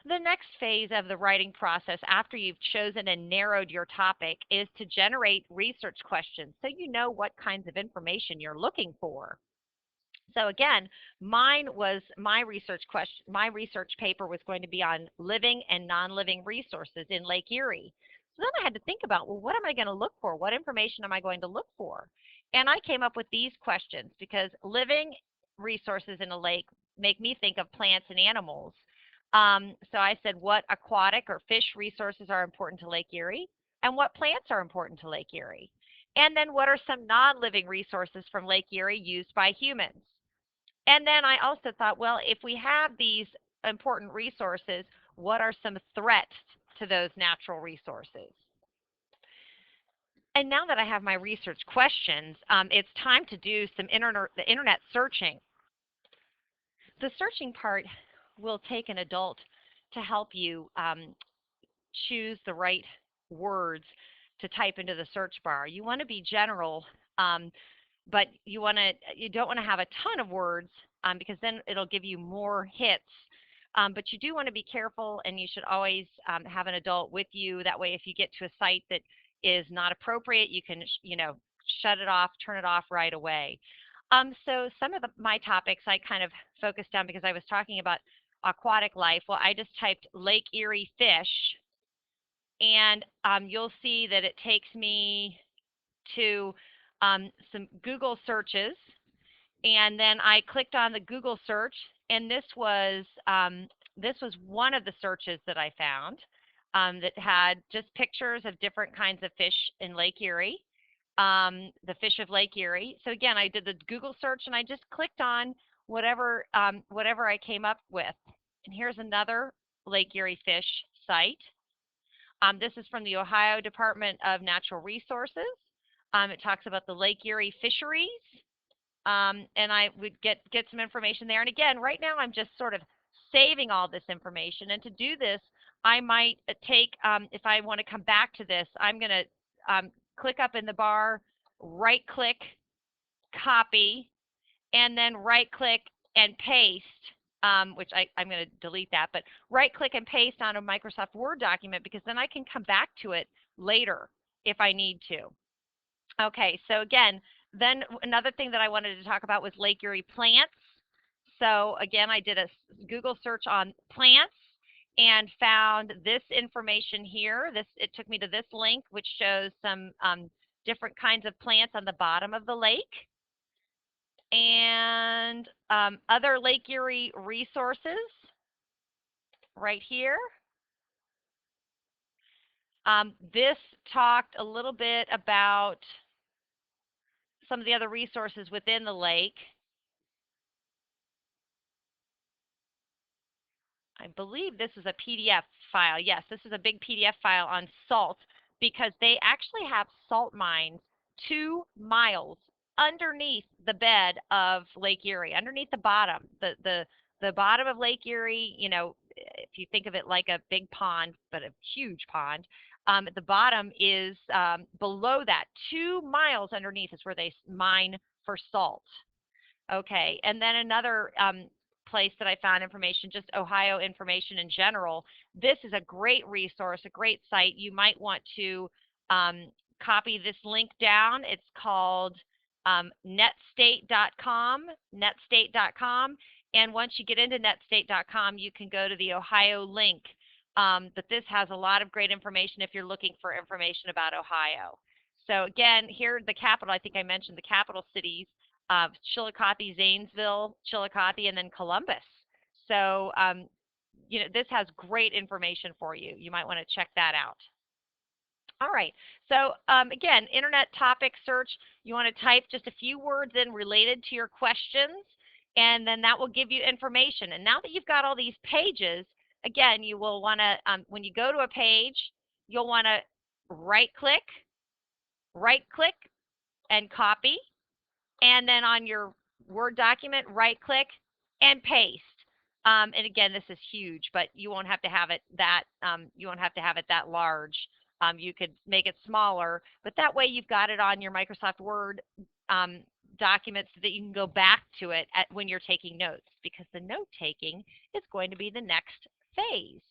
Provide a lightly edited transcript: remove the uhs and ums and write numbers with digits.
The next phase of the writing process after you've chosen and narrowed your topic is to generate research questions so you know what kinds of information you're looking for. So again, mine was my research question. My research paper was going to be on living and non-living resources in Lake Erie. So then I had to think about, well, what am I going to look for? What information am I going to look for? And I came up with these questions because living resources in a lake make me think of plants and animals. So I said, what aquatic or fish resources are important to Lake Erie, and what plants are important to Lake Erie? And then what are some non-living resources from Lake Erie used by humans? And then I also thought, well, if we have these important resources, what are some threats to those natural resources? And now that I have my research questions, it's time to do some internet searching. The searching part will take an adult to help you choose the right words to type into the search bar. You want to be general, but you don't want to have a ton of words because then it'll give you more hits. But you do want to be careful, and you should always have an adult with you. That way, if you get to a site that is not appropriate, you can shut it off, turn it off right away. So some of my topics I kind of focused on because I was talking about aquatic life. Well, I just typed Lake Erie fish, and you'll see that it takes me to some Google searches, and then I clicked on the Google search, and this was one of the searches that I found that had just pictures of different kinds of fish in Lake Erie, the fish of Lake Erie. So again, I did the Google search, and I just clicked on whatever I came up with. And here's another Lake Erie fish site. This is from the Ohio Department of Natural Resources. It talks about the Lake Erie fisheries, and I would get some information there. And again, right now I'm just sort of saving all this information. And to do this, I might take, if I want to come back to this, I'm going to click up in the bar, right-click, copy, and then right-click and paste. Which I'm going to delete that, but right-click and paste on a Microsoft Word document because then I can come back to it later if I need to. Okay, so again, then another thing that I wanted to talk about was Lake Erie plants. So again, I did a Google search on plants and found this information here. It took me to this link, which shows some different kinds of plants on the bottom of the lake. And other Lake Erie resources right here. This talked a little bit about some of the other resources within the lake. I believe this is a PDF file. Yes, this is a big PDF file on salt because they actually have salt mines 2 miles underneath the bed of Lake Erie, underneath the bottom. The bottom of Lake Erie, if you think of it like a big pond, but a huge pond, the bottom is below that. 2 miles underneath is where they mine for salt. Okay, and then another place that I found information, just Ohio information in general. This is a great resource, a great site. You might want to copy this link down. It's called netstate.com, netstate.com. And once you get into netstate.com, you can go to the Ohio link. But this has a lot of great information if you're looking for information about Ohio. So again, here the capital, I think I mentioned the capital cities. Chillicothe, Zanesville, Chillicothe, and then Columbus. So, this has great information for you. You might want to check that out. All right. So, again, internet topic search, you want to type just a few words in related to your questions, and then that will give you information. And now that you've got all these pages, again, you will want to, when you go to a page, you'll want to right-click, and copy. And then on your Word document, right-click and paste. And again, this is huge, but you won't have to have it that large. You could make it smaller, but that way you've got it on your Microsoft Word document so that you can go back to it when you're taking notes, because the note taking is going to be the next phase.